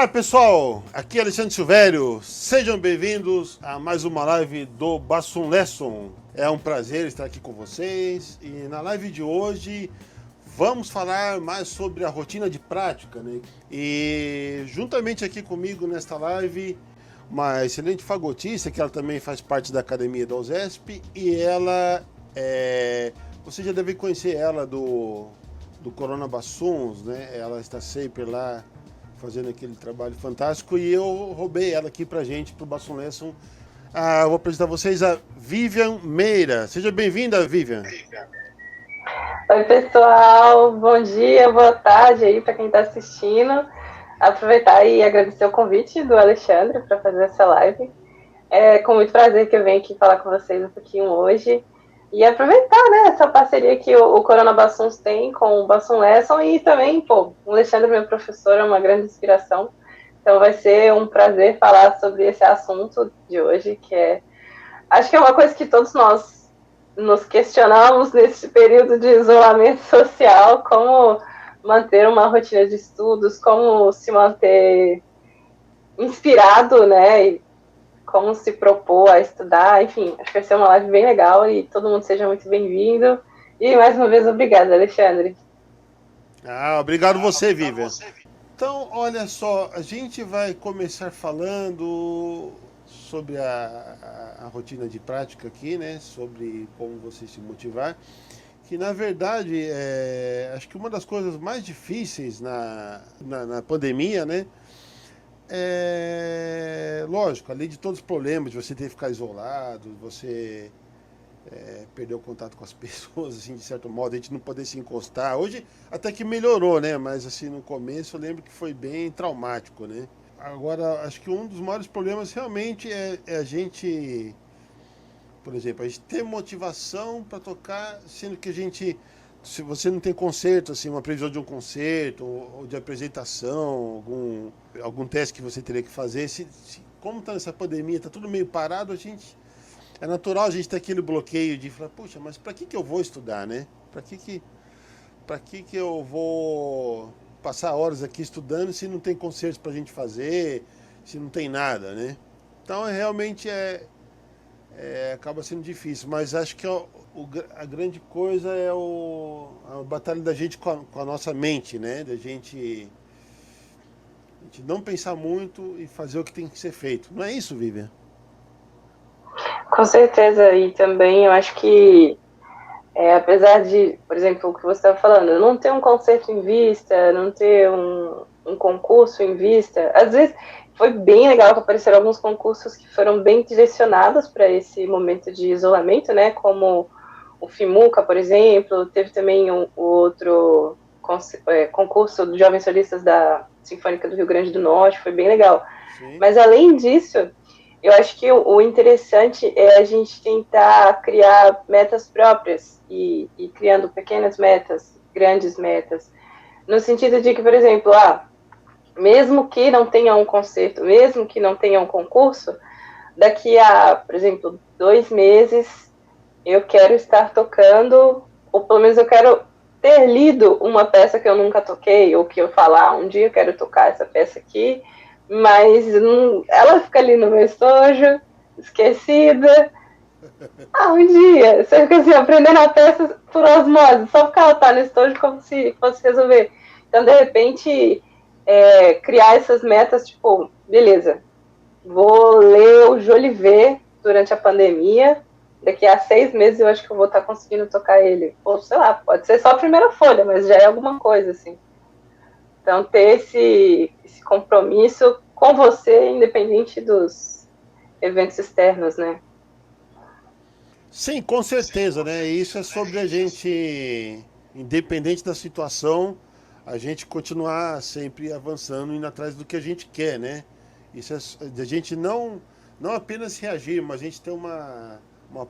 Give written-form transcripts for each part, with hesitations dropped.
Olá pessoal, aqui é Alexandre Silvério, sejam bem-vindos a mais uma live do Bassum Lesson. É um prazer estar aqui com vocês e na live de hoje vamos falar mais sobre a rotina de prática, né? E juntamente aqui comigo nesta live, uma excelente fagotista, que ela também faz parte da academia da USESP e ela você já deve conhecer ela do Corona Bassuns, né? Ela está sempre lá fazendo aquele trabalho fantástico e eu roubei ela aqui pra gente, pro Bassum Lesson. Vou apresentar a vocês a Vivian Meira. Seja bem-vinda, Vivian. Oi, pessoal. Bom dia, boa tarde aí para quem está assistindo. Aproveitar e agradecer o convite do Alexandre para fazer essa live. É com muito prazer que eu venho aqui falar com vocês um pouquinho hoje. E aproveitar, né, essa parceria que o Corona Bassuns tem com o Bassum Lesson e também, o Alexandre, meu professor, é uma grande inspiração. Então vai ser um prazer falar sobre esse assunto de hoje, que acho que é uma coisa que todos nós nos questionamos nesse período de isolamento social, como manter uma rotina de estudos, como se manter inspirado, né, e como se propor a estudar, enfim, acho que vai ser uma live bem legal e todo mundo seja muito bem-vindo. E mais uma vez, obrigada, Alexandre. Obrigado você, Vivian. Então, olha só, a gente vai começar falando sobre a rotina de prática aqui, né? Sobre como você se motivar. Que, na verdade, acho que uma das coisas mais difíceis na pandemia, né? Lógico, além de todos os problemas, de você ter que ficar isolado, você perder o contato com as pessoas, assim, de certo modo, a gente não poder se encostar. Hoje até que melhorou, né? Mas assim, no começo eu lembro que foi bem traumático, né? Agora, acho que um dos maiores problemas realmente é a gente, por exemplo, a gente ter motivação para tocar, sendo que a gente, se você não tem concerto, assim, uma previsão de um concerto ou de apresentação, algum teste que você teria que fazer, como está nessa pandemia, está tudo meio parado, é natural a gente ter aquele bloqueio de falar, puxa, mas para que eu vou estudar, né? Para que eu vou passar horas aqui estudando se não tem concertos para a gente fazer, se não tem nada, né? Então realmente acaba sendo difícil, mas acho que a grande coisa é a batalha da gente com a nossa mente, né? Da gente não pensar muito e fazer o que tem que ser feito. Não é isso, Vivian? Com certeza, e também eu acho que, apesar de, por exemplo, o que você estava falando, não ter um concerto em vista, não ter um concurso em vista, às vezes foi bem legal que apareceram alguns concursos que foram bem direcionados para esse momento de isolamento, né, como o FIMUCA, por exemplo, teve também o outro concurso dos Jovens Solistas da Sinfônica do Rio Grande do Norte, foi bem legal. Sim. Mas além disso, eu acho que o interessante é a gente tentar criar metas próprias e criando pequenas metas, grandes metas, no sentido de que, por exemplo, mesmo que não tenha um concerto, mesmo que não tenha um concurso, daqui a, por exemplo, 2 meses, eu quero estar tocando, ou pelo menos eu quero ter lido uma peça que eu nunca toquei, ou que eu falar, um dia eu quero tocar essa peça aqui, mas ela fica ali no meu estojo, esquecida. Um dia, você fica assim, aprendendo a peça por osmose, só porque ela tá no estojo como se fosse resolver. Então, de repente, criar essas metas, tipo, beleza, vou ler o Jolivet durante a pandemia, daqui a 6 meses eu acho que eu vou estar conseguindo tocar ele. Ou, sei lá, pode ser só a primeira folha, mas já é alguma coisa, assim. Então, ter esse compromisso com você, independente dos eventos externos, né? Sim, com certeza, né? Isso é sobre a gente, independente da situação, a gente continuar sempre avançando, indo atrás do que a gente quer, né? Isso é de a gente não apenas reagir, mas a gente ter uma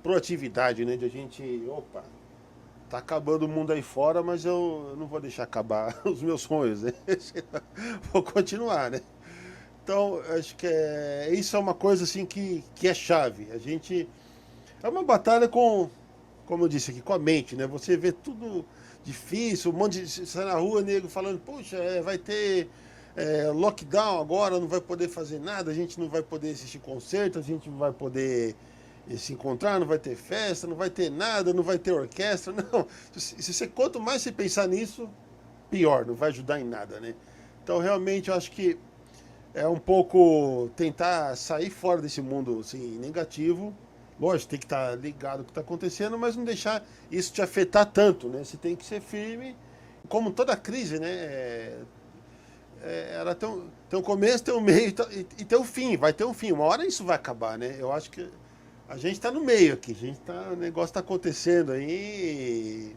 proatividade, né? De a gente, opa, tá acabando o mundo aí fora, mas eu não vou deixar acabar os meus sonhos, né? Vou continuar, né? Então, acho que isso é uma coisa assim que é chave. A gente é uma batalha como eu disse aqui, com a mente, né? Você vê tudo difícil, um monte de. Sai na rua, nego falando, puxa, vai ter lockdown agora, não vai poder fazer nada, a gente não vai poder assistir concerto, a gente não vai poder se encontrar, não vai ter festa, não vai ter nada, não vai ter orquestra. Não, quanto mais você pensar nisso, pior, não vai ajudar em nada, né? Então, realmente, eu acho que é um pouco tentar sair fora desse mundo assim, negativo. Lógico, tem que estar ligado ao que está acontecendo, mas não deixar isso te afetar tanto, né? Você tem que ser firme. Como toda crise, né? Ela tem um começo, tem um meio e tem um fim. Vai ter um fim. Uma hora isso vai acabar, né? Eu acho que a gente está no meio aqui. O negócio está acontecendo aí.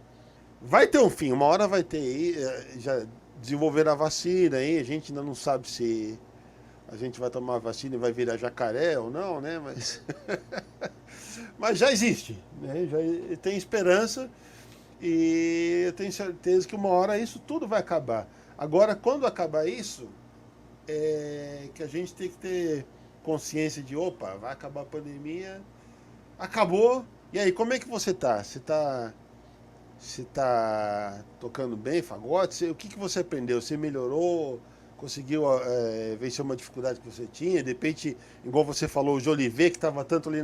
Vai ter um fim. Uma hora vai ter aí. Já desenvolveram a vacina aí. A gente ainda não sabe se a gente vai tomar a vacina e vai virar jacaré ou não, né? Mas, mas já existe, né? Já tem esperança e eu tenho certeza que uma hora isso tudo vai acabar. Agora, quando acabar isso, que a gente tem que ter consciência de, opa, vai acabar a pandemia, acabou, e aí, como é que você tá? Você tá tocando bem, fagote? O que você aprendeu? Você melhorou? Conseguiu vencer uma dificuldade que você tinha? De repente, igual você falou, o Jolivet, que estava tanto ali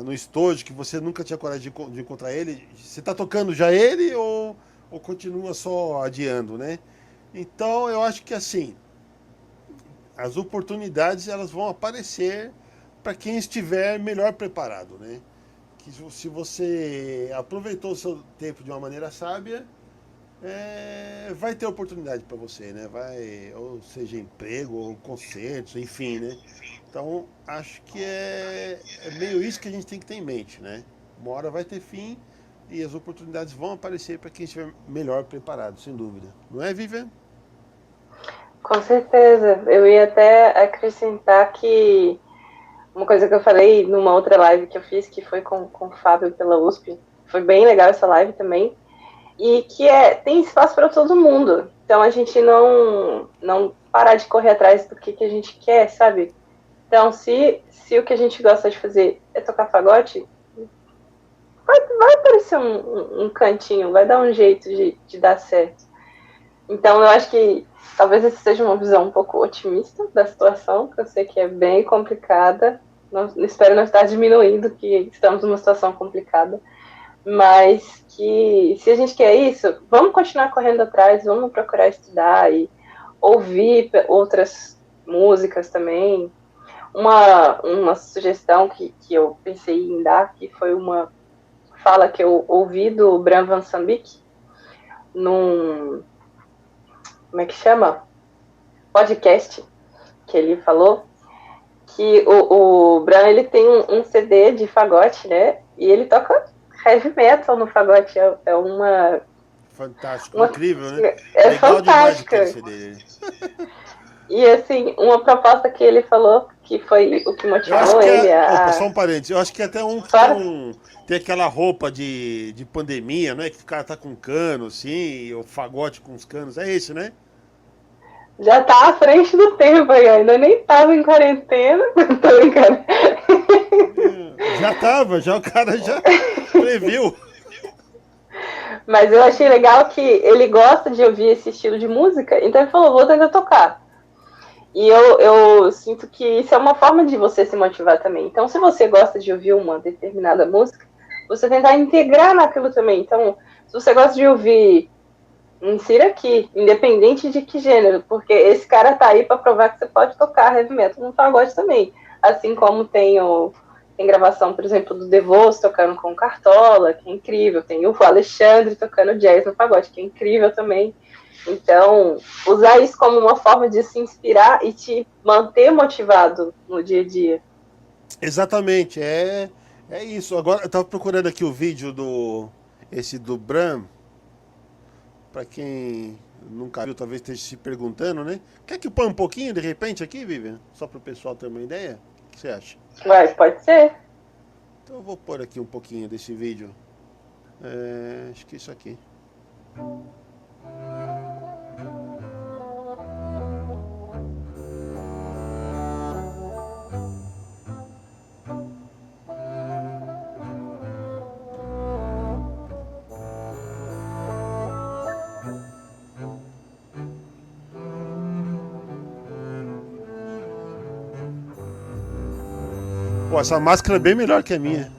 no estojo, que você nunca tinha coragem de encontrar ele. Você está tocando já ele ou continua só adiando, né? Então, eu acho que assim, as oportunidades elas vão aparecer para quem estiver melhor preparado, né? Que se você aproveitou o seu tempo de uma maneira sábia, vai ter oportunidade para você, né? Ou seja, emprego, ou concertos, enfim, né? Então, acho que é meio isso que a gente tem que ter em mente, né? Uma hora vai ter fim e as oportunidades vão aparecer para quem estiver melhor preparado, sem dúvida. Não é, Vivian? Com certeza. Eu ia até acrescentar que uma coisa que eu falei numa outra live que eu fiz, que foi com o Fábio pela USP, foi bem legal essa live também, e que tem espaço para todo mundo. Então a gente não parar de correr atrás do que a gente quer, sabe? Então, se o que a gente gosta de fazer é tocar fagote, vai aparecer um cantinho, vai dar um jeito de dar certo. Então, eu acho que talvez essa seja uma visão um pouco otimista da situação, que eu sei que é bem complicada. Não, espero não estar diminuindo que estamos numa situação complicada, mas que se a gente quer isso, vamos continuar correndo atrás, vamos procurar estudar e ouvir outras músicas também. Uma sugestão que eu pensei em dar, que foi uma fala que eu ouvi do Bram Van Sambic num, como é que chama? Podcast que ele falou, que o Bram ele tem um CD de fagote, né? E ele toca heavy metal no fagote. É uma... Fantástico, incrível, né? É Legal demais fantástica. aquele CD. E assim, uma proposta que ele falou que foi o que Eu acho motivou que ele Opa, só a... um parênteses. Eu acho que até um que Claro. tem aquela roupa de pandemia, não é? Que o cara tá com cano, assim, o fagote com os canos. É esse, né? Já tá à frente do tempo aí, ainda nem tava em quarentena. Tô brincando. Já tava, já o cara já previu. Mas eu achei legal que ele gosta de ouvir esse estilo de música, então ele falou, vou tentar tocar. E eu sinto que isso é uma forma de você se motivar também. Então, se você gosta de ouvir uma determinada música, você tentar integrar naquilo também. Então, se você gosta de ouvir, insira aqui, independente de que gênero, porque esse cara tá aí para provar que você pode tocar heavy metal no pagode também. Assim como tem gravação, por exemplo, do The Voz tocando com o Cartola, que é incrível. Tem o Alexandre tocando jazz no pagode, que é incrível também. Então, usar isso como uma forma de se inspirar e te manter motivado no dia a dia. Exatamente, é isso. Agora, eu tava procurando aqui o vídeo esse do Bram, pra quem nunca viu, talvez esteja se perguntando, né? Quer que eu ponha um pouquinho de repente aqui, Vivian? Só para o pessoal ter uma ideia? O que você acha? Pode ser. Então eu vou pôr aqui um pouquinho desse vídeo. Acho que é isso aqui. Pô, essa máscara é bem melhor que a minha.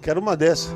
Quero uma dessa.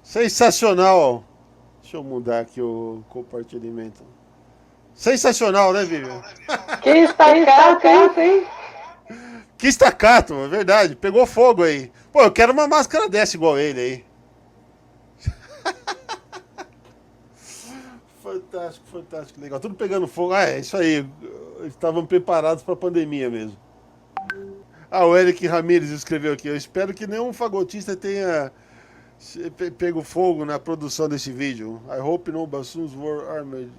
Sensacional. Deixa eu mudar aqui o compartilhamento. Sensacional, né, Vivian? Que estacato, hein? Que estacato, é verdade. Pegou fogo aí. Pô, eu quero uma máscara dessa igual ele aí. Fantástico, fantástico, legal. Tudo pegando fogo. Ah, é isso aí. Estavam preparados para a pandemia mesmo. Ah, o Eric Ramírez escreveu aqui. Eu espero que nenhum fagotista tenha pego fogo na produção desse vídeo. I hope no bassoons were armed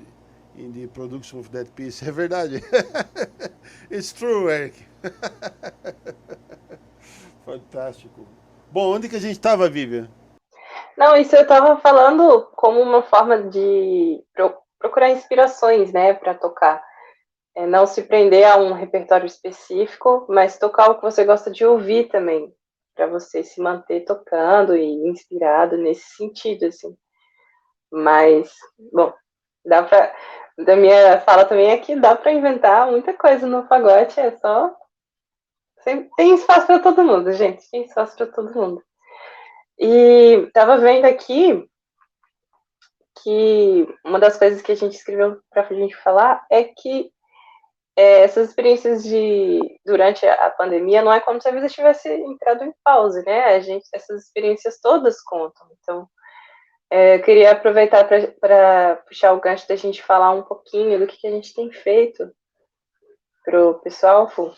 in the production of that piece. É verdade. It's true, Eric. Fantástico. Bom, onde que a gente estava, Vivian? Não, isso eu estava falando como uma forma de procurar inspirações, né, para tocar. Não se prender a um repertório específico, mas tocar o que você gosta de ouvir também, para você se manter tocando e inspirado nesse sentido, assim. Mas, bom, dá para da minha fala também é que dá para inventar muita coisa no pagode, é só tem espaço para todo mundo, gente, tem espaço para todo mundo. E tava vendo aqui que uma das coisas que a gente escreveu para a gente falar é que essas experiências durante a pandemia não é como se a vida tivesse entrado em pause, né? Essas experiências todas contam. Então, eu queria aproveitar para puxar o gancho da gente falar um pouquinho do que a gente tem feito pro pessoal, Fu.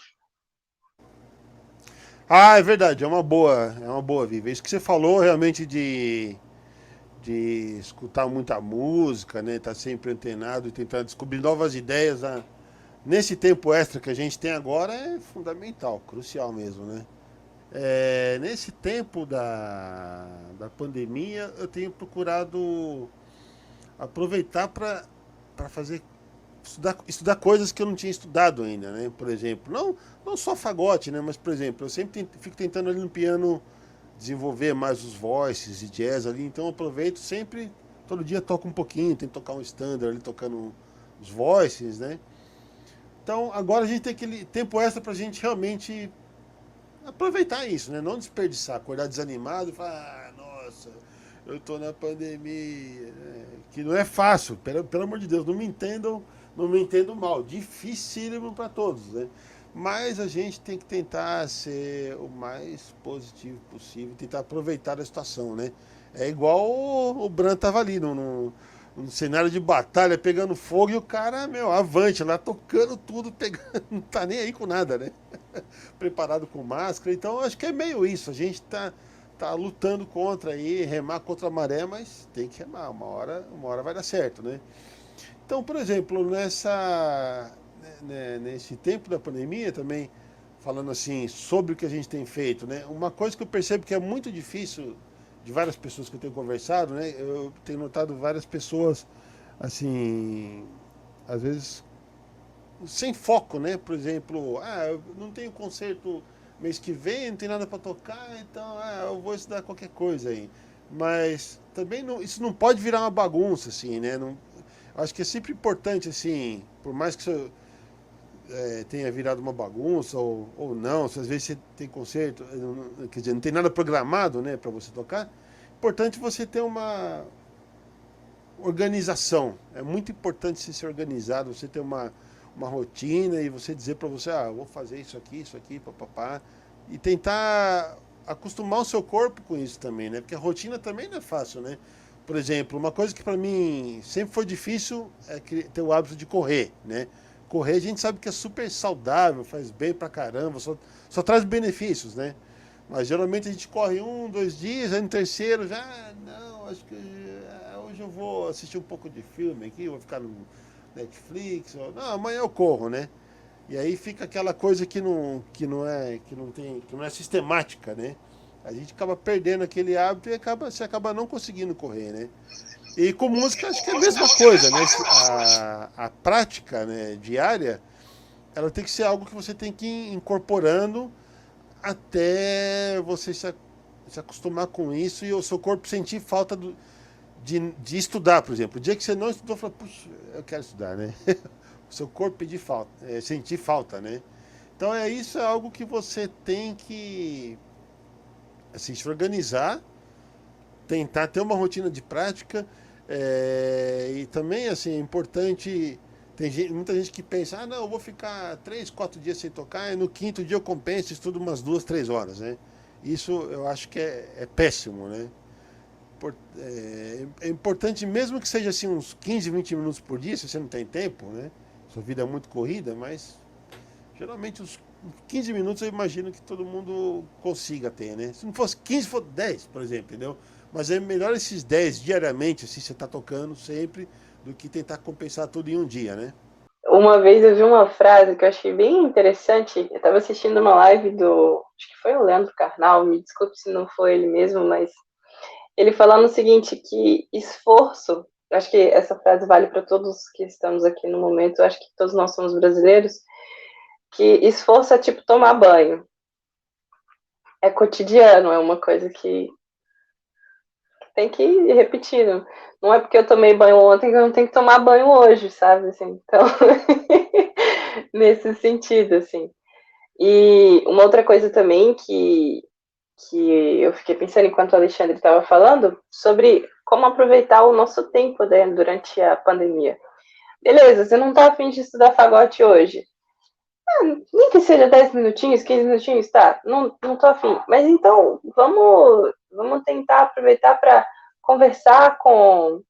Ah, é verdade, é uma boa, Vivi. Isso que você falou realmente de escutar muita música, né? Tá sempre antenado e tentar descobrir novas ideias. Nesse tempo extra que a gente tem agora é fundamental, crucial mesmo, né? Nesse tempo da pandemia, eu tenho procurado aproveitar para fazer estudar coisas que eu não tinha estudado ainda, né? Por exemplo, não só fagote, né? Mas, por exemplo, eu sempre fico tentando ali no piano desenvolver mais os voices e jazz ali, então eu aproveito sempre, todo dia toco um pouquinho, tento tocar um standard ali, tocando os voices, né? Então, agora a gente tem aquele tempo extra pra gente realmente aproveitar isso, né? Não desperdiçar, acordar desanimado e falar, nossa, eu tô na pandemia, né? Que não é fácil, pelo amor de Deus, não me entendam mal, dificílimo para todos, né? Mas a gente tem que tentar ser o mais positivo possível, tentar aproveitar a situação, né? É igual o Bran tava ali no um cenário de batalha pegando fogo e o cara, meu, avante lá, tocando tudo, pegando, não tá nem aí com nada, né? Preparado com máscara. Então acho que é meio isso. A gente tá lutando contra aí, remar contra a maré, mas tem que remar. Uma hora vai dar certo, né? Então, por exemplo, nesse tempo da pandemia também, falando assim sobre o que a gente tem feito, né? Uma coisa que eu percebo que é muito difícil de várias pessoas que eu tenho conversado, né? Eu tenho notado várias pessoas assim, às vezes sem foco, né? Por exemplo, eu não tenho concerto mês que vem, não tem nada para tocar, então eu vou estudar qualquer coisa aí. Mas também não, isso não pode virar uma bagunça, assim, né? Não, acho que é sempre importante, assim, por mais que isso tenha virado uma bagunça ou não, se às vezes você tem concerto, quer dizer, não tem nada programado, né, para você tocar, importante você ter uma organização. É muito importante você ser organizado, você ter uma rotina e você dizer para você, eu vou fazer isso aqui, papapá, e tentar acostumar o seu corpo com isso também, né? Porque a rotina também não é fácil, né? Por exemplo, uma coisa que para mim sempre foi difícil é ter o hábito de correr, né? Correr a gente sabe que é super saudável, faz bem pra caramba, só traz benefícios, né? Mas geralmente a gente corre 1, 2 dias, aí no terceiro já, não, acho que hoje eu vou assistir um pouco de filme aqui, vou ficar no Netflix, não, amanhã eu corro, né? E aí fica aquela coisa que não é sistemática, né? A gente acaba perdendo aquele hábito e você acaba não conseguindo correr, né? E com música acho que é a mesma coisa, né? A prática, né, diária, ela tem que ser algo que você tem que ir incorporando até você se acostumar com isso e o seu corpo sentir falta de estudar, por exemplo. O dia que você não estudou, fala, puxa, eu quero estudar, né? O seu corpo pedir falta, sentir falta, né? Então isso é algo que você tem que assim, se organizar, tentar ter uma rotina de prática e também assim é importante. Muita gente que pensa, não, eu vou ficar 3, 4 dias sem tocar e no quinto dia eu compenso, estudo umas 2, 3 horas, né? Isso eu acho que é péssimo, né? É importante, mesmo que seja assim uns 15, 20 minutos por dia, se você não tem tempo, né? Sua vida é muito corrida, mas geralmente os 15 minutos eu imagino que todo mundo consiga ter, né? Se não fosse 15, for 10, por exemplo, entendeu? Mas é melhor esses 10 diariamente, assim, você está tocando sempre, do que tentar compensar tudo em um dia, né? Uma vez eu vi uma frase que eu achei bem interessante. Eu estava assistindo uma live acho que foi o Leandro Carnal, me desculpe se não foi ele mesmo, mas ele falando o seguinte, que esforço, acho que essa frase vale para todos que estamos aqui no momento, acho que todos nós somos brasileiros, que esforço é tipo tomar banho. É cotidiano, é uma coisa que tem que ir repetindo. Não é porque eu tomei banho ontem que eu não tenho que tomar banho hoje, sabe? Assim, então, nesse sentido, assim. E uma outra coisa também que eu fiquei pensando enquanto o Alexandre estava falando, sobre como aproveitar o nosso tempo, né, durante a pandemia. Beleza, você não está afim de estudar fagote hoje. Nem que seja 10 minutinhos, 15 minutinhos, tá? Não tô afim. Mas então, vamos tentar aproveitar para conversar com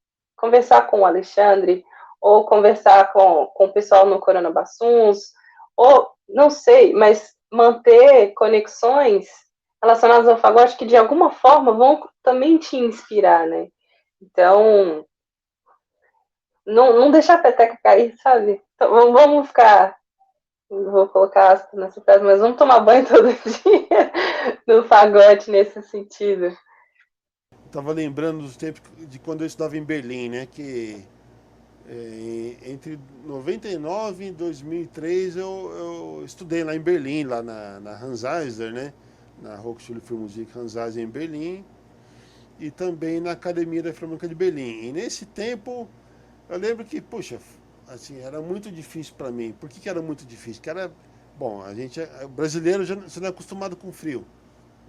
o Alexandre, ou conversar com o pessoal no Corona Bassuns, ou não sei, mas manter conexões relacionadas ao fagote que de alguma forma vão também te inspirar, né? Então, não deixar a peteca cair, sabe? Então, vamos ficar, vou colocar aspas nessa frase, mas vamos tomar banho todo dia no fagote nesse sentido. Tava lembrando dos tempos de quando eu estudava em Berlim, né? Que entre 99 e 2003 eu estudei lá em Berlim, lá na Hans Eisler, né? Na Hochschule für Musik Hans Eisler em Berlim e também na Academia da Filarmônica de Berlim. E nesse tempo eu lembro que, puxa, assim, era muito difícil para mim. Por que era muito difícil? Porque era, bom, a gente brasileiro já você não é acostumado com frio.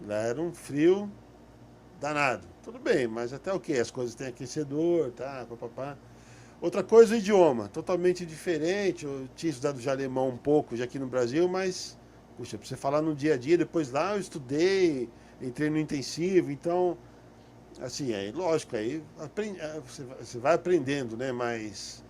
Lá era um frio danado. Tudo bem, mas até o que? As coisas têm aquecedor, tá, papapá. Outra coisa, o idioma, totalmente diferente. Eu tinha estudado já alemão um pouco, já aqui no Brasil, mas, puxa, pra você falar no dia a dia, depois lá eu estudei, entrei no intensivo, então assim, aí, lógico, aí você vai aprendendo, né? Mas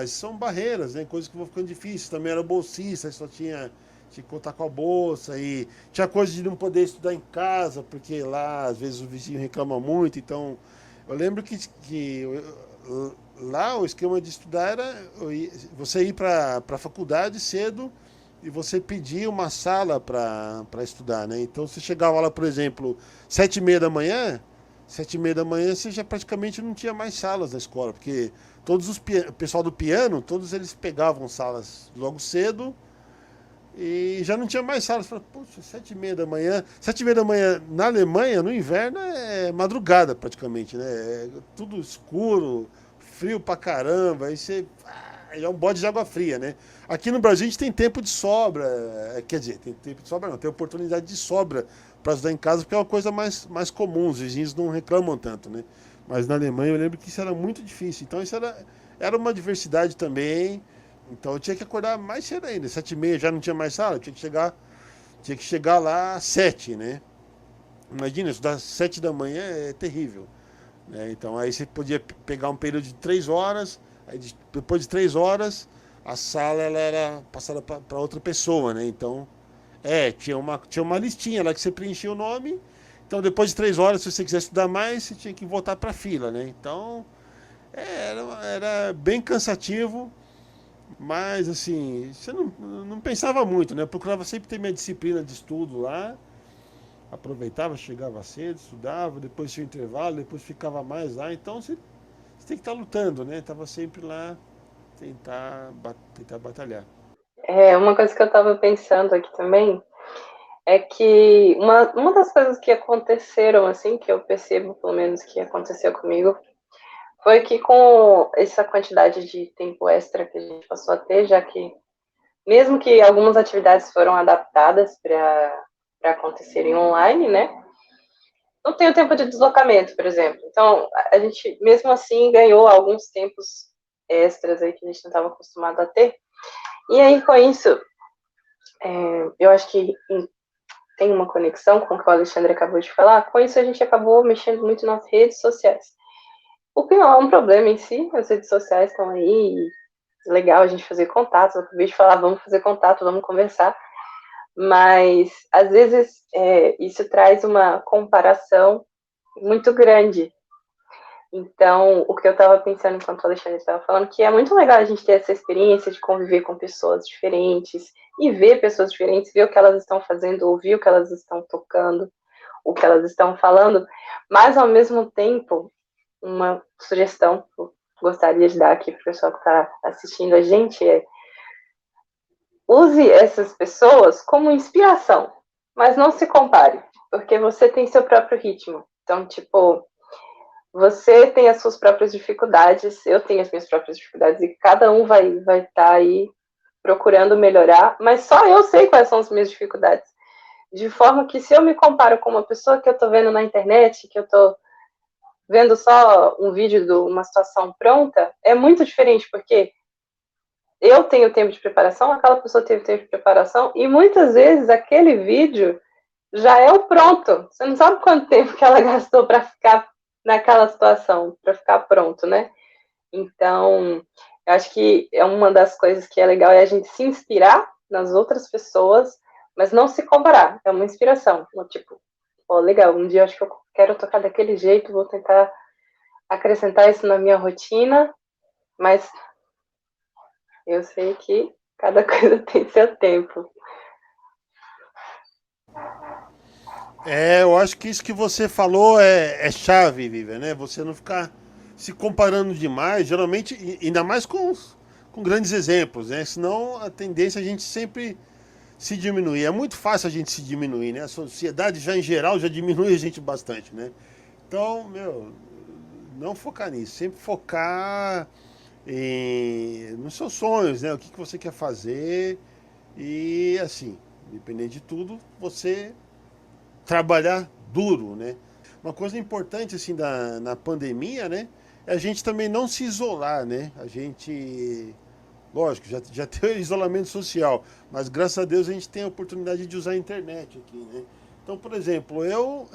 são barreiras, né? Coisas que vão ficando difíceis. Também era bolsista, só tinha que contar com a bolsa. E tinha coisa de não poder estudar em casa, porque lá, às vezes, o vizinho reclama muito. Então, eu lembro lá o esquema de estudar era você ir para a faculdade cedo e você pedir uma sala para estudar, né? Então, você chegava lá, por exemplo, 7h30 da manhã. 7h30 da manhã você já praticamente não tinha mais salas na escola, porque o pessoal do piano, todos eles pegavam salas logo cedo e já não tinha mais salas. Falei, poxa, 7h30 da manhã. 7h30 da manhã na Alemanha, no inverno, é madrugada praticamente, né? É tudo escuro, frio pra caramba. Aí você. É um bode de água fria, né? Aqui no Brasil a gente tem tempo de sobra. Quer dizer, tem tempo de sobra, não, tem oportunidade de sobra para estudar em casa, porque é uma coisa mais comum, os vizinhos não reclamam tanto, né? Mas na Alemanha eu lembro que isso era muito difícil. Então isso era uma diversidade também. Então eu tinha que acordar mais cedo ainda. 7h30 já não tinha mais sala, eu tinha que chegar lá às 7, né? Imagina, estudar às 7 da manhã é terrível. Né? Então aí você podia pegar um período de 3 horas, aí depois de 3 horas a sala ela era passada para outra pessoa, né? Então, tinha uma listinha lá que você preenchia o nome. Então depois de 3 horas, se você quiser estudar mais, você tinha que voltar para a fila, né? Então, era bem cansativo. Mas, assim, você não pensava muito, né? Eu procurava sempre ter minha disciplina de estudo lá. Aproveitava, chegava cedo, estudava, depois tinha o intervalo, depois ficava mais lá. Então, você tem que estar lutando, né? Tava sempre lá, tentar batalhar. Uma coisa que eu estava pensando aqui também é que uma das coisas que aconteceram, assim, que eu percebo, pelo menos, que aconteceu comigo, foi que com essa quantidade de tempo extra que a gente passou a ter, já que, mesmo que algumas atividades foram adaptadas para acontecerem online, né? Não tem o tempo de deslocamento, por exemplo. Então, a gente, mesmo assim, ganhou alguns tempos extras aí que a gente não estava acostumado a ter. E aí, com isso, eu acho que tem uma conexão com o que o Alexandre acabou de falar. Com isso, a gente acabou mexendo muito nas redes sociais. O que não é um problema em si, as redes sociais estão aí, legal a gente fazer contato. Eu acabei de falar, vamos fazer contato, vamos conversar. Mas, às vezes, isso traz uma comparação muito grande. Então, o que eu estava pensando enquanto o Alexandre estava falando, que é muito legal a gente ter essa experiência de conviver com pessoas diferentes e ver pessoas diferentes, ver o que elas estão fazendo, ouvir o que elas estão tocando, o que elas estão falando, mas ao mesmo tempo, uma sugestão que eu gostaria de dar aqui para o pessoal que está assistindo a gente é: use essas pessoas como inspiração, mas não se compare, porque você tem seu próprio ritmo. Então, tipo, você tem as suas próprias dificuldades, eu tenho as minhas próprias dificuldades, e cada um vai estar aí procurando melhorar, mas só eu sei quais são as minhas dificuldades. De forma que, se eu me comparo com uma pessoa que eu estou vendo na internet, que eu estou vendo só um vídeo de uma situação pronta, é muito diferente, porque eu tenho tempo de preparação, aquela pessoa teve tempo de preparação, e muitas vezes aquele vídeo já é o pronto. Você não sabe quanto tempo que ela gastou para ficar naquela situação, para ficar pronto, né? Então, eu acho que é uma das coisas que é legal é a gente se inspirar nas outras pessoas, mas não se comparar. É uma inspiração. Tipo, legal, um dia eu acho que eu quero tocar daquele jeito, vou tentar acrescentar isso na minha rotina, mas eu sei que cada coisa tem seu tempo. Eu acho que isso que você falou é chave, Vivian, né? Você não ficar se comparando demais, geralmente, ainda mais com grandes exemplos, né? Senão a tendência é a gente sempre se diminuir. É muito fácil a gente se diminuir, né? A sociedade já em geral já diminui a gente bastante, né? Então, não focar nisso, sempre focar nos seus sonhos, né? O que você quer fazer e assim, independente de tudo, você trabalhar duro, né? Uma coisa importante assim na pandemia, né? É a gente também não se isolar, né? A gente, lógico, já tem o isolamento social, mas graças a Deus a gente tem a oportunidade de usar a internet aqui, né? Então, por exemplo, eu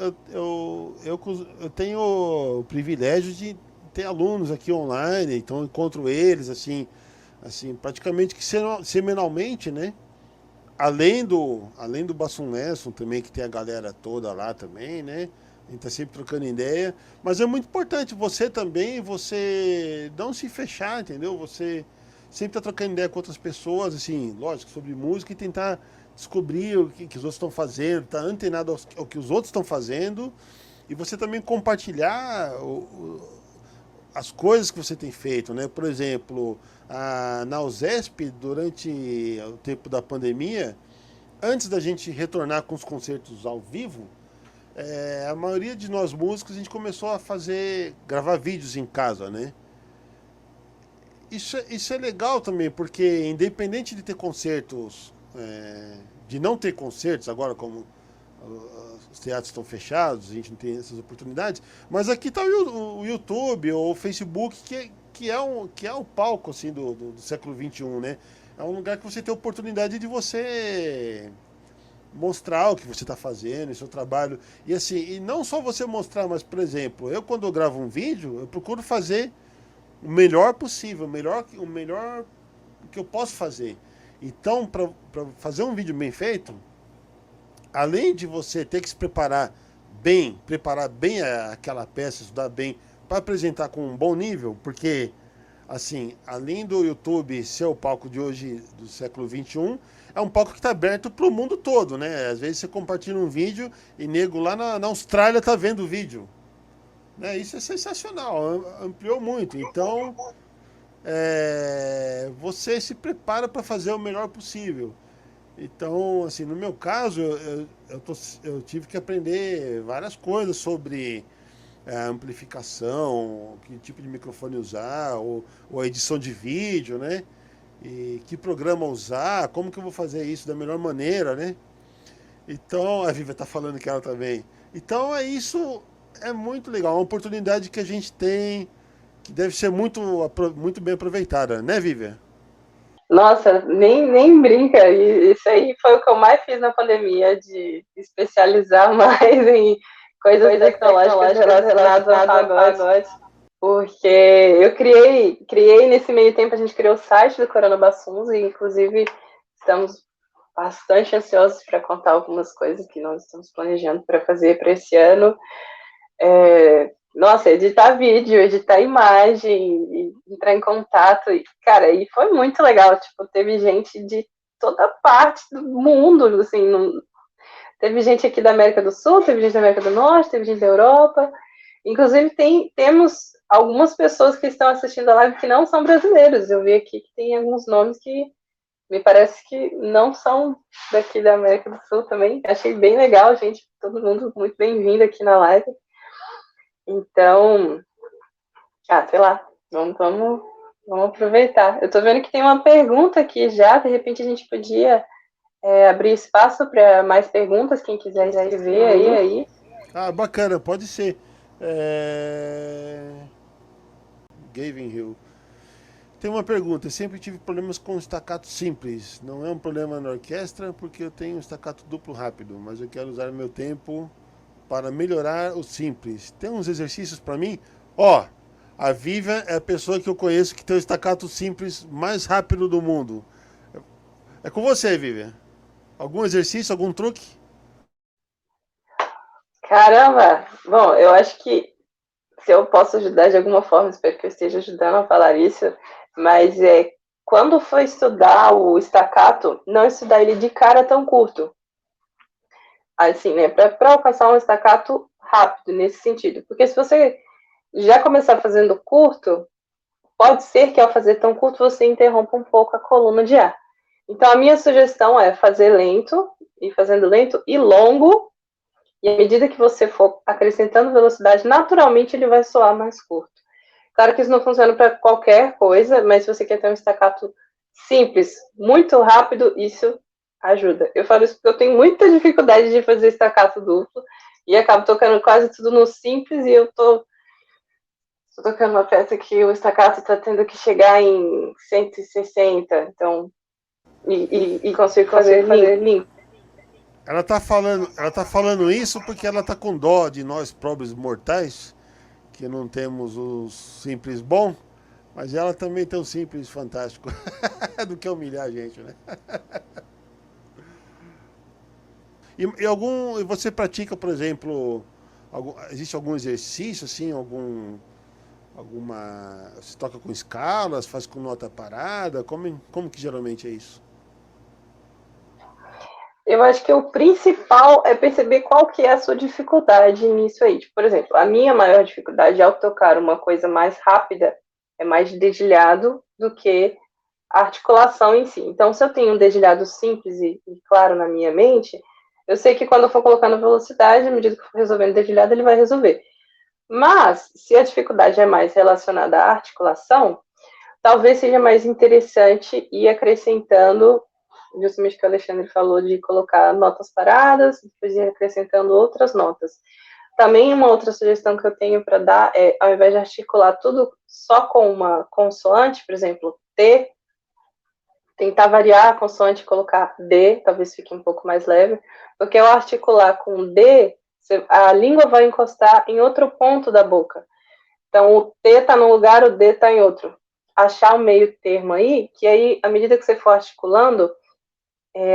tenho o privilégio de ter alunos aqui online, então eu encontro eles assim, praticamente que semanalmente, né? Além do Basson Lesson também, que tem a galera toda lá também, né? A gente tá sempre trocando ideia. Mas é muito importante você também, você não se fechar, entendeu? Você sempre tá trocando ideia com outras pessoas, assim, lógico, sobre música e tentar descobrir que os outros estão fazendo, tá antenado ao que os outros estão fazendo. E você também compartilhar as coisas que você tem feito, né? Por exemplo, na USESP, durante o tempo da pandemia, antes da gente retornar com os concertos ao vivo, a maioria de nós músicos a gente começou a gravar vídeos em casa, né? Isso é legal também, porque independente de ter concertos, de não ter concertos, agora como os teatros estão fechados, a gente não tem essas oportunidades, mas aqui está o YouTube ou o Facebook, que é o palco assim, do século XXI, né? É um lugar que você tem a oportunidade de você mostrar o que você está fazendo, o seu trabalho. E assim, e não só você mostrar, mas, por exemplo, eu quando eu gravo um vídeo, eu procuro fazer o melhor possível, o melhor que eu posso fazer. Então, para fazer um vídeo bem feito, além de você ter que se preparar bem aquela peça, estudar bem, para apresentar com um bom nível, porque, assim, além do YouTube ser o palco de hoje, do século XXI, é um palco que está aberto para o mundo todo, né? Às vezes você compartilha um vídeo e nego lá na Austrália tá vendo o vídeo. Né? Isso é sensacional, ampliou muito. Então, você se prepara para fazer o melhor possível. Então, assim, no meu caso, eu tive que aprender várias coisas sobre amplificação, que tipo de microfone usar, ou a edição de vídeo, né? E que programa usar, como que eu vou fazer isso da melhor maneira, né? Então, a Viva tá falando que ela também. Então, isso é muito legal, é uma oportunidade que a gente tem, que deve ser muito bem aproveitada, né, Vivian? Nossa, nem brinca. Isso aí foi o que eu mais fiz na pandemia, de especializar mais em coisas tecnológicas relacionadas ao pagode. Porque eu criei nesse meio tempo, a gente criou o site do Corona Bassuns e inclusive estamos bastante ansiosos para contar algumas coisas que nós estamos planejando para fazer para esse ano. Nossa, editar vídeo, editar imagem, entrar em contato, e, cara, e foi muito legal, tipo, teve gente de toda parte do mundo, assim, teve gente aqui da América do Sul, teve gente da América do Norte, teve gente da Europa, inclusive temos algumas pessoas que estão assistindo a live que não são brasileiros, eu vi aqui que tem alguns nomes que me parece que não são daqui da América do Sul também, achei bem legal, gente, todo mundo muito bem-vindo aqui na live. Então, sei lá, vamos aproveitar. Eu tô vendo que tem uma pergunta aqui já, de repente a gente podia abrir espaço para mais perguntas, quem quiser escrever aí. Ah, bacana, pode ser. Gavin Hill. Tem uma pergunta. Eu sempre tive problemas com staccato simples. Não é um problema na orquestra, porque eu tenho um staccato duplo rápido, mas eu quero usar meu tempo para melhorar o simples. Tem uns exercícios para mim? Ó, a Viva é a pessoa que eu conheço que tem o staccato simples mais rápido do mundo. É com você, Vivian. Algum exercício, algum truque? Caramba! Bom, eu acho que se eu posso ajudar de alguma forma, espero que eu esteja ajudando a falar isso, mas quando for estudar o staccato, não estudar ele de cara tão curto. Assim, né? Para alcançar um staccato rápido nesse sentido. Porque se você já começar fazendo curto, pode ser que ao fazer tão curto você interrompa um pouco a coluna de ar. Então a minha sugestão é fazer lento, e fazendo lento e longo, e à medida que você for acrescentando velocidade, naturalmente ele vai soar mais curto. Claro que isso não funciona para qualquer coisa, mas se você quer ter um staccato simples, muito rápido, isso ajuda. Eu falo isso porque eu tenho muita dificuldade de fazer staccato duplo e acabo tocando quase tudo no simples e eu tô tocando uma peça que o staccato está tendo que chegar em 160, então e consigo fazer limpo. ela tá falando isso porque ela tá com dó de nós pobres mortais, que não temos o simples bom, mas ela também tem o simples fantástico do que humilhar a gente, né? E você pratica, por exemplo, existe algum exercício assim, alguma, você toca com escalas, faz com nota parada, como que geralmente é isso? Eu acho que o principal é perceber qual que é a sua dificuldade nisso aí. Tipo, por exemplo, a minha maior dificuldade ao tocar uma coisa mais rápida é mais dedilhado do que a articulação em si. Então, se eu tenho um dedilhado simples e claro na minha mente, eu sei que quando eu for colocando velocidade, à medida que eu for resolvendo o dedilhado, ele vai resolver. Mas, se a dificuldade é mais relacionada à articulação, talvez seja mais interessante ir acrescentando, justamente o que o Alexandre falou, de colocar notas paradas, depois ir acrescentando outras notas. Também uma outra sugestão que eu tenho para dar é, ao invés de articular tudo só com uma consoante, por exemplo, T, tentar variar a consoante e colocar D, talvez fique um pouco mais leve, porque ao articular com D, a língua vai encostar em outro ponto da boca. Então, o T está num lugar, o D está em outro. Achar o meio termo aí, que aí, à medida que você for articulando,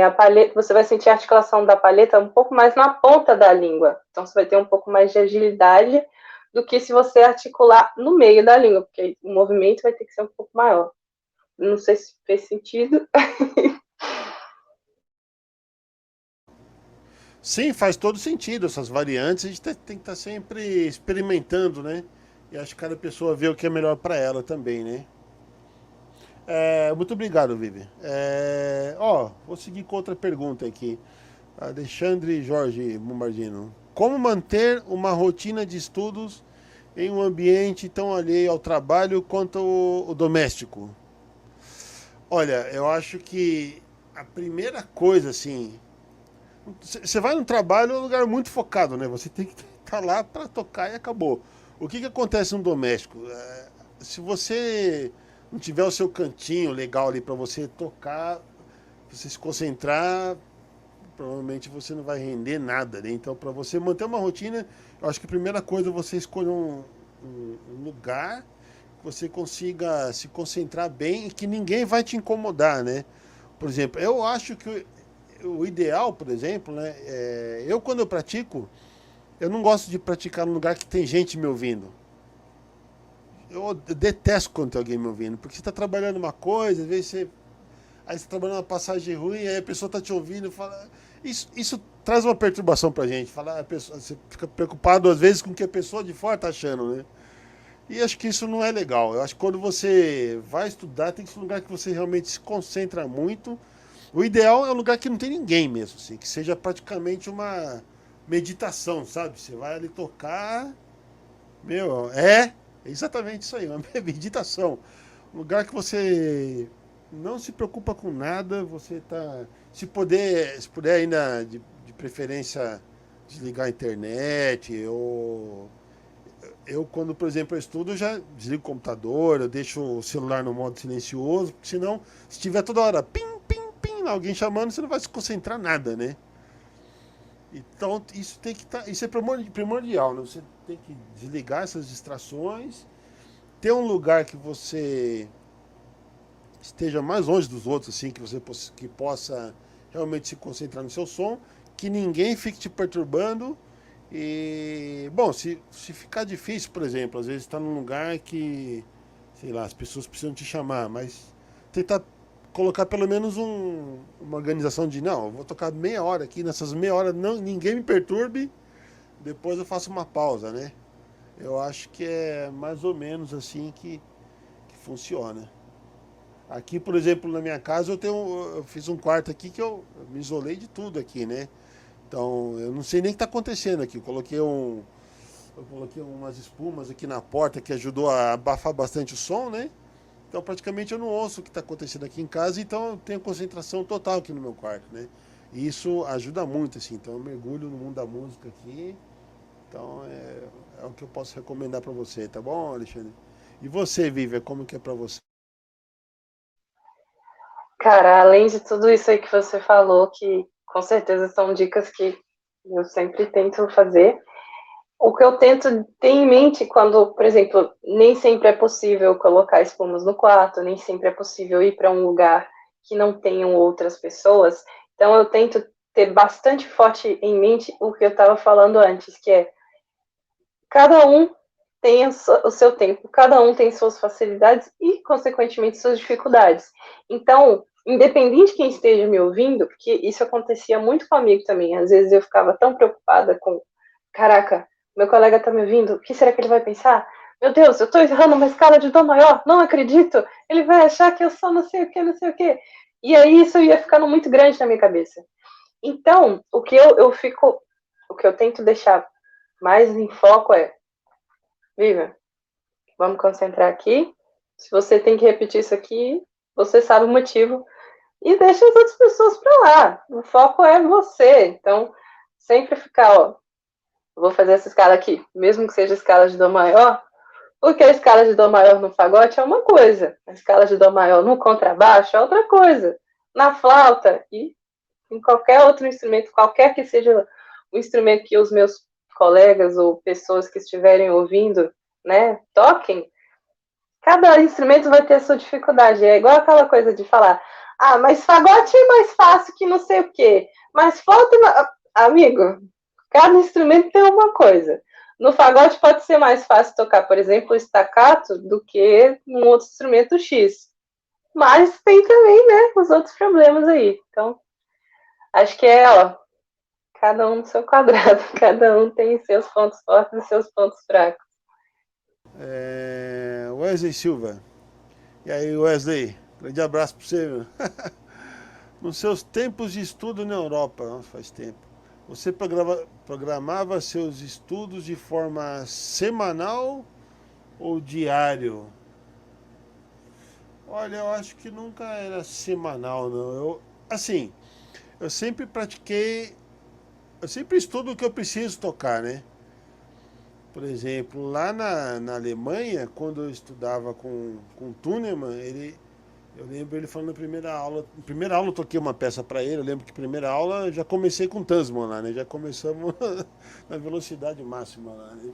a palheta, você vai sentir a articulação da palheta um pouco mais na ponta da língua. Então, você vai ter um pouco mais de agilidade do que se você articular no meio da língua, porque o movimento vai ter que ser um pouco maior. Não sei se fez sentido. Sim, faz todo sentido. Essas variantes a gente tem que estar sempre experimentando, né? E acho que cada pessoa vê o que é melhor para ela também, né? Muito obrigado, Vivi. Vou seguir com outra pergunta aqui. Alexandre Jorge Bombardino. Como manter uma rotina de estudos em um ambiente tão alheio ao trabalho quanto o doméstico? Olha, eu acho que a primeira coisa, assim, você vai no trabalho, é um lugar muito focado, né? Você tem que estar lá para tocar e acabou. O que acontece no doméstico? Se você não tiver o seu cantinho legal ali para você tocar, você se concentrar, provavelmente você não vai render nada, né? Então, para você manter uma rotina, eu acho que a primeira coisa é você escolher um lugar que você consiga se concentrar bem e que ninguém vai te incomodar, né? Por exemplo, eu acho que o ideal, por exemplo, né? Eu quando eu pratico, eu não gosto de praticar num lugar que tem gente me ouvindo. Eu detesto quando tem alguém me ouvindo, porque você está trabalhando uma coisa, às vezes você aí você trabalha numa passagem ruim, aí a pessoa tá te ouvindo e fala. Isso traz uma perturbação pra gente. Falar, a pessoa, você fica preocupado às vezes com o que a pessoa de fora tá achando, né? E acho que isso não é legal. Eu acho que quando você vai estudar, tem que ser um lugar que você realmente se concentra muito. O ideal é um lugar que não tem ninguém mesmo, assim, que seja praticamente uma meditação, sabe? Você vai ali tocar. Meu, é exatamente isso aí, uma meditação. Um lugar que você não se preocupa com nada, você tá. Se puder ainda de preferência desligar a internet, eu quando, por exemplo, eu estudo, eu já desligo o computador, eu deixo o celular no modo silencioso, porque senão, se tiver toda hora pim, pim, pim, alguém chamando, você não vai se concentrar nada, né? Então isso tem que isso é primordial, né? Você tem que desligar essas distrações, ter um lugar que você esteja mais longe dos outros, assim, que você que possa realmente se concentrar no seu som, que ninguém fique te perturbando. E, bom, se ficar difícil, por exemplo, às vezes está num lugar que, sei lá, as pessoas precisam te chamar, mas tentar colocar pelo menos uma organização de, não, eu vou tocar meia hora aqui, nessas meia hora não, ninguém me perturbe, depois eu faço uma pausa, né? Eu acho que é mais ou menos assim que funciona. Aqui, por exemplo, na minha casa eu fiz um quarto aqui que eu me isolei de tudo aqui, né? Então, eu não sei nem o que está acontecendo aqui. Eu coloquei umas espumas aqui na porta que ajudou a abafar bastante o som, né? Então, praticamente eu não ouço o que está acontecendo aqui em casa, então eu tenho concentração total aqui no meu quarto, né? E isso ajuda muito, assim. Então, eu mergulho no mundo da música aqui. Então, é o que eu posso recomendar para você, tá bom, Alexandre? E você, Vivian, como que é para você? Cara, além de tudo isso aí que você falou, que Com certeza são dicas que eu sempre tento fazer. O que eu tento ter em mente quando, por exemplo, nem sempre é possível colocar espumas no quarto, nem sempre é possível ir para um lugar que não tenham outras pessoas. Então eu tento ter bastante forte em mente o que eu estava falando antes, que é cada um tem o seu tempo, cada um tem suas facilidades e, consequentemente, suas dificuldades. Então, independente de quem esteja me ouvindo, porque isso acontecia muito comigo também, às vezes eu ficava tão preocupada com, caraca, meu colega tá me ouvindo, o que será que ele vai pensar? Meu Deus, eu tô errando uma escala de dó maior, não acredito, ele vai achar que eu sou não sei o que, não sei o que. E aí isso ia ficando muito grande na minha cabeça. Então, o que eu tento deixar mais em foco é, Vivian, vamos concentrar aqui. Se você tem que repetir isso aqui, você sabe o motivo. E deixa as outras pessoas para lá. O foco é você. Então, sempre ficar, ó, vou fazer essa escala aqui, mesmo que seja escala de Dó maior, porque a escala de Dó maior no fagote é uma coisa, a escala de Dó maior no contrabaixo é outra coisa. Na flauta e em qualquer outro instrumento, qualquer que seja o instrumento que os meus colegas ou pessoas que estiverem ouvindo, né, toquem, cada instrumento vai ter a sua dificuldade. É igual aquela coisa de falar, ah, mas fagote é mais fácil que não sei o quê. Mas flauta, amigo, cada instrumento tem uma coisa. No fagote pode ser mais fácil tocar, por exemplo, o staccato do que num outro instrumento X. Mas tem também, né, os outros problemas aí. Então, acho que é, ó, cada um no seu quadrado, cada um tem seus pontos fortes e seus pontos fracos. Wesley Silva. E aí, Wesley? Grande abraço para você, meu. Nos seus tempos de estudo na Europa, nossa, faz tempo, você programava seus estudos de forma semanal ou diário? Olha, eu acho que nunca era semanal, não. Assim, eu sempre pratiquei, eu sempre estudo o que eu preciso tocar, né? Por exemplo, lá na Alemanha, quando eu estudava com Tuneman, eu lembro ele falando na primeira aula eu toquei uma peça para ele, eu lembro que primeira aula já comecei com Tasman lá, né? Já começamos na velocidade máxima lá, né?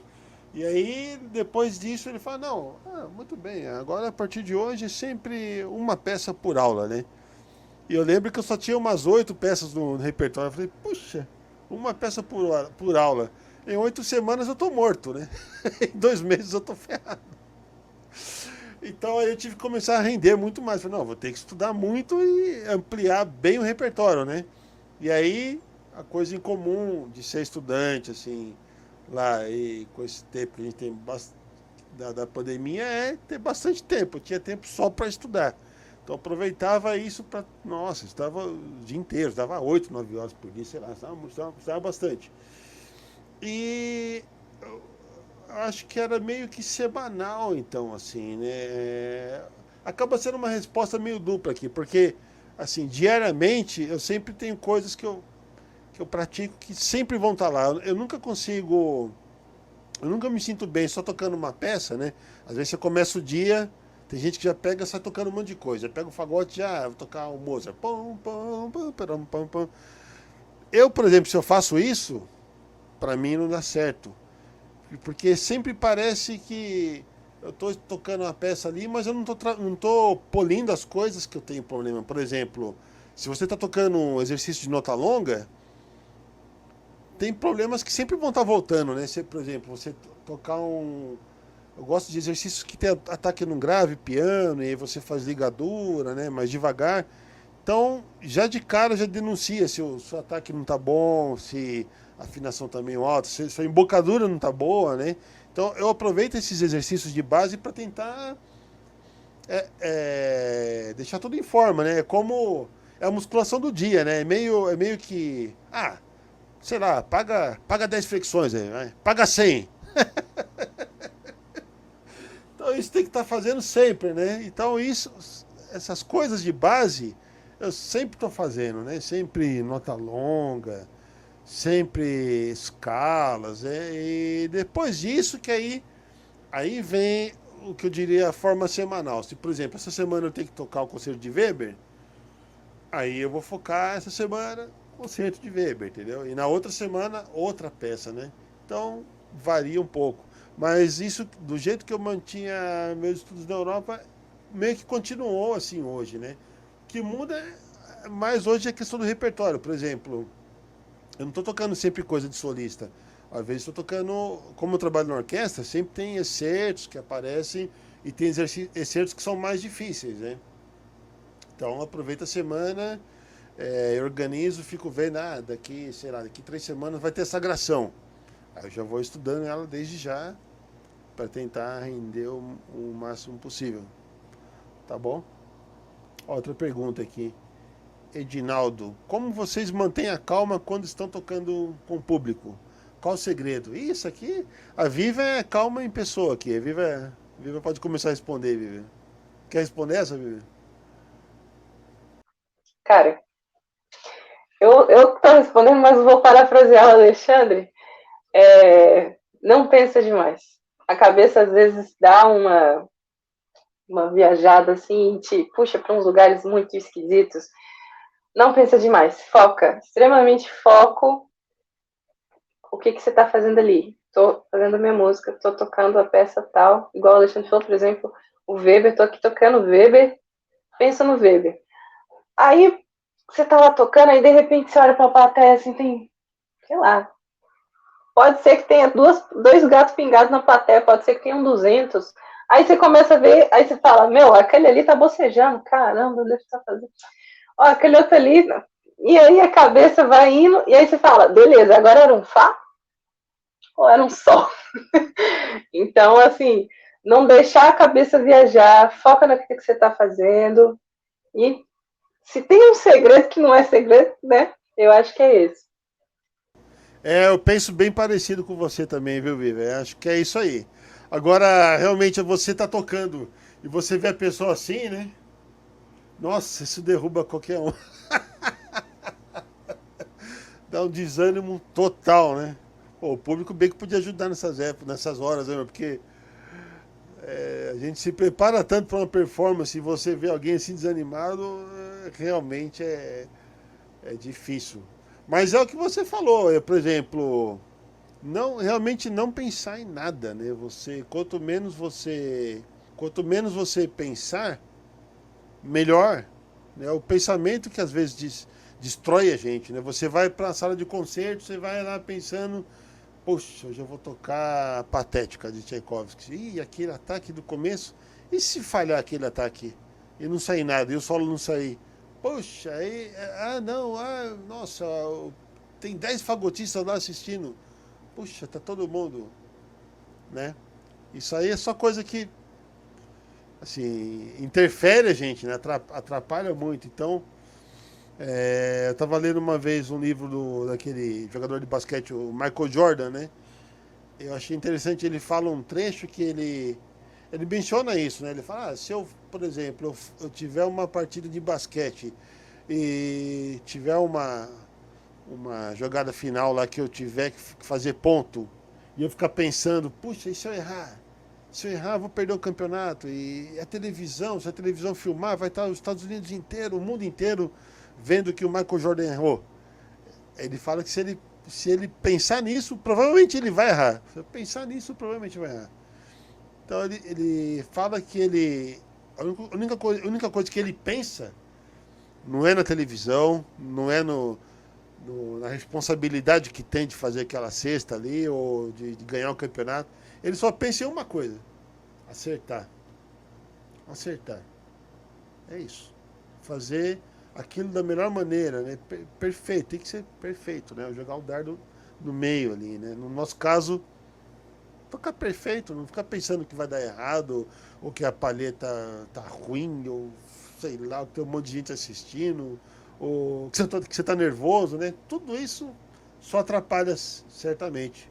E aí, depois disso, ele fala, não, muito bem, agora a partir de hoje sempre uma peça por aula, né? E eu lembro que eu só tinha umas 8 peças no repertório. Eu falei, puxa, uma peça por aula. Em 8 semanas eu tô morto, né? Em 2 meses eu tô ferrado. Então aí eu tive que começar a render muito mais. Falei, não, vou ter que estudar muito e ampliar bem o repertório, né? E aí a coisa em comum de ser estudante, assim, lá e com esse tempo que a gente tem da pandemia é ter bastante tempo. Eu tinha tempo só para estudar. Então aproveitava isso para. Nossa, estava o dia inteiro, estava 8, 9 horas por dia, sei lá, estava bastante. E acho que era meio que semanal, então, assim, né? Acaba sendo uma resposta meio dupla aqui, porque, assim, diariamente eu sempre tenho coisas que eu pratico que sempre vão estar lá. Eu nunca consigo. Eu nunca me sinto bem só tocando uma peça, né? Às vezes você começa o dia, tem gente que já pega e sai tocando um monte de coisa. Pega o fagote já, vou tocar o Mozart. Pum, pum, pum, pum, pum, pum. Eu, por exemplo, se eu faço isso, pra mim não dá certo. Porque sempre parece que eu tô tocando uma peça ali, mas eu não tô polindo as coisas que eu tenho problema. Por exemplo, se você tá tocando um exercício de nota longa, tem problemas que sempre vão estar voltando, né? Por exemplo, você tocar um. Eu gosto de exercícios que tem ataque num grave, piano, e aí você faz ligadura, né? Mais devagar. Então, já de cara já denuncia se o seu ataque não tá bom, se a afinação tá meio alta, se a sua embocadura não tá boa, né? Então, eu aproveito esses exercícios de base para tentar deixar tudo em forma, né? É como é a musculação do dia, né? É meio que, sei lá, paga 10 flexões aí, vai. Paga 100. Então isso tem que estar fazendo sempre, né? Então essas coisas de base, eu sempre estou fazendo, né? Sempre nota longa, sempre escalas, e depois disso que aí vem o que eu diria a forma semanal. Se, por exemplo, essa semana eu tenho que tocar o concerto de Weber, aí eu vou focar essa semana concerto de Weber, entendeu? E na outra semana, outra peça, né? Então, varia um pouco. Mas isso, do jeito que eu mantinha meus estudos na Europa, meio que continuou assim hoje, né? O que muda mais hoje é a questão do repertório. Por exemplo, eu não estou tocando sempre coisa de solista. Às vezes estou tocando, como eu trabalho na orquestra, sempre tem excertos que aparecem e tem excertos que são mais difíceis, né? Então aproveita a semana, eu organizo, fico vendo, daqui, sei lá, daqui 3 semanas vai ter essa gravação. Aí eu já vou estudando ela desde já para tentar render o máximo possível. Tá bom? Outra pergunta aqui. Edinaldo, como vocês mantêm a calma quando estão tocando com o público? Qual o segredo? Isso aqui, a Viva é calma em pessoa aqui. A Viva pode começar a responder, Viva. Quer responder essa, Viva? Cara, eu tô respondendo, mas vou parafrasear o Alexandre. Não pensa demais. A cabeça às vezes dá uma viajada assim, te puxa para uns lugares muito esquisitos. Não pensa demais, foca, extremamente foco. O que você está fazendo ali? Tô fazendo a minha música, tô tocando a peça tal, igual o Alexandre falou, por exemplo, o Weber, tô aqui tocando o Weber, pensa no Weber. Aí você tá lá tocando, aí de repente você olha pra plateia assim, tem, sei lá, pode ser que tenha dois gatos pingados na plateia, pode ser que tenha 200. Aí você começa a ver, aí você fala, meu, aquele ali tá bocejando, caramba, deve estar fazendo. Ó, aquele outro ali. E aí a cabeça vai indo, e aí você fala, beleza, agora era um Fá ou era um Sol? Então, assim, não deixar a cabeça viajar, foca no que você está fazendo. E se tem um segredo que não é segredo, né? Eu acho que é esse. Eu penso bem parecido com você também, viu, Viva? Acho que é isso aí. Agora, realmente, você tá tocando e você vê a pessoa assim, né? Nossa, isso derruba qualquer um. Dá um desânimo total, né? Pô, o público bem que podia ajudar nessas épocas, nessas horas, né? Porque a gente se prepara tanto para uma performance e você vê alguém assim desanimado, realmente é difícil. Mas é o que você falou, por exemplo, não realmente não pensar em nada, né? Quanto menos você pensar, melhor, né? O pensamento que às vezes destrói a gente, né? Você vai para a sala de concerto, você vai lá pensando, poxa, hoje eu vou tocar a Patética de Tchaikovsky. Ih, aquele ataque do começo. E se falhar aquele ataque? E não sair nada, e o solo não sair? Poxa, aí. Não, nossa, tem 10 fagotistas lá assistindo. Puxa, tá todo mundo, né? Isso aí é só coisa que, assim, interfere a gente, né? Atrapalha muito. Então, eu tava lendo uma vez um livro daquele jogador de basquete, o Michael Jordan, né? Eu achei interessante, ele fala um trecho que ele menciona isso, né? Ele fala, se eu, por exemplo, eu tiver uma partida de basquete e tiver uma jogada final lá que eu tiver que fazer ponto, e eu ficar pensando, puxa, e se eu errar? Se eu errar, eu vou perder o campeonato. E a televisão, se a televisão filmar, vai estar os Estados Unidos inteiro, o mundo inteiro, vendo que o Michael Jordan errou. Ele fala que se ele pensar nisso, provavelmente ele vai errar. Se eu pensar nisso, provavelmente vai errar. Então ele fala que a única coisa que ele pensa não é na televisão, não é na responsabilidade que tem de fazer aquela cesta ali ou de ganhar o campeonato. Ele só pensa em uma coisa: acertar. Acertar. É isso. Fazer aquilo da melhor maneira, né? Perfeito, tem que ser perfeito, né? Jogar o dardo no meio ali, né? No nosso caso, tocar perfeito, não ficar pensando que vai dar errado, ou que a palheta tá ruim, ou sei lá, que tem um monte de gente assistindo, ou que você tá nervoso, né? Tudo isso só atrapalha certamente.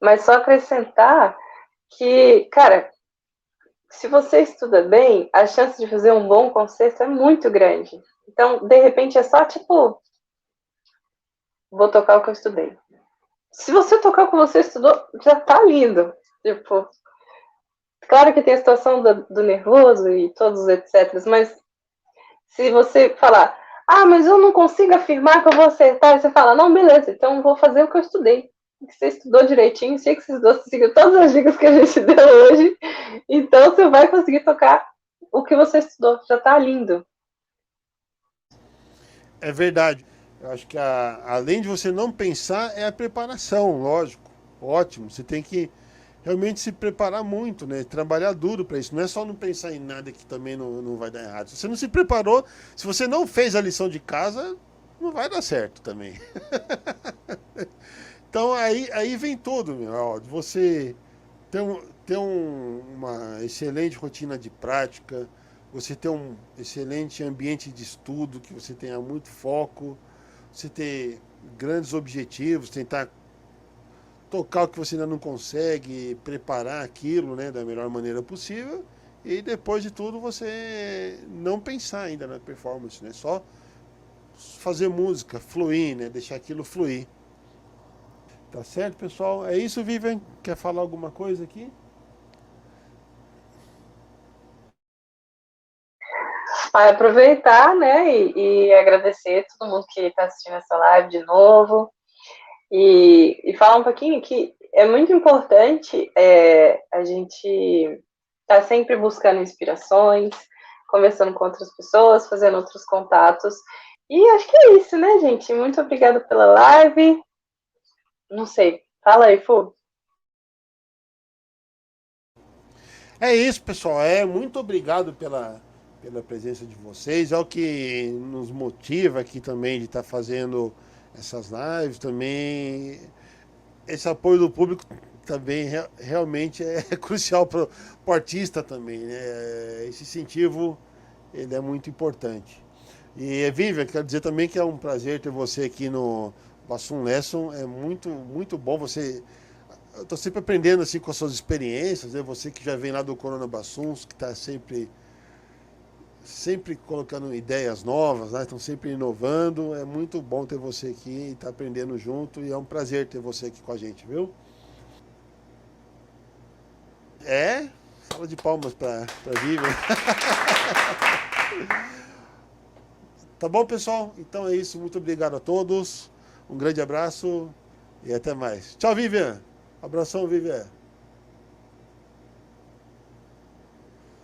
Mas só acrescentar que, cara, se você estuda bem, a chance de fazer um bom concerto é muito grande. Então, de repente, é só tipo, vou tocar o que eu estudei. Se você tocar o que você estudou, já tá lindo. Tipo, claro que tem a situação do nervoso e todos os etc. Mas se você falar, Ah, mas eu não consigo afirmar que eu vou acertar. E você fala, não, beleza, então eu vou fazer o que eu estudei. Você estudou direitinho, sei que você estudou, você seguiu todas as dicas que a gente deu hoje. Então você vai conseguir tocar o que você estudou. Já tá lindo. É verdade. Eu acho que além de você não pensar, é a preparação, lógico. Ótimo. Você tem que realmente se preparar muito, né? Trabalhar duro para isso. Não é só não pensar em nada que também não vai dar errado. Se você não se preparou, se você não fez a lição de casa, não vai dar certo também. Então aí vem tudo, meu. Ó, você uma excelente rotina de prática, você ter um excelente ambiente de estudo, que você tenha muito foco, você ter grandes objetivos, tentar tocar o que você ainda não consegue, preparar aquilo, né, da melhor maneira possível. E depois de tudo você não pensar ainda na performance, né? Só fazer música, fluir, né? Deixar aquilo fluir. Tá certo, pessoal? É isso, Vivian. Quer falar alguma coisa aqui? Vai aproveitar, né, e agradecer a todo mundo que está assistindo essa live de novo. E falar um pouquinho que é muito importante a gente estar sempre buscando inspirações, conversando com outras pessoas, fazendo outros contatos. E acho que é isso, né, gente? Muito obrigada pela live. Não sei, fala aí, Fu. É isso, pessoal. Muito obrigado pela presença de vocês. É o que nos motiva aqui também de estar fazendo essas lives também. Esse apoio do público também realmente é crucial para o artista também, né? Esse incentivo ele é muito importante. E Vivian, quero dizer também que é um prazer ter você aqui no Bassum Lesson. É muito bom você. Eu estou sempre aprendendo assim com as suas experiências, né? Você que já vem lá do Corona Bassuns, que está sempre colocando ideias novas, né? Estão sempre inovando. É muito bom ter você aqui e estar aprendendo junto. E é um prazer ter você aqui com a gente, viu? É, fala de palmas para Vivian. Tá bom, pessoal? Então é isso. Muito obrigado a todos. Um grande abraço e até mais. Tchau, Vivian. Abração, Vivian.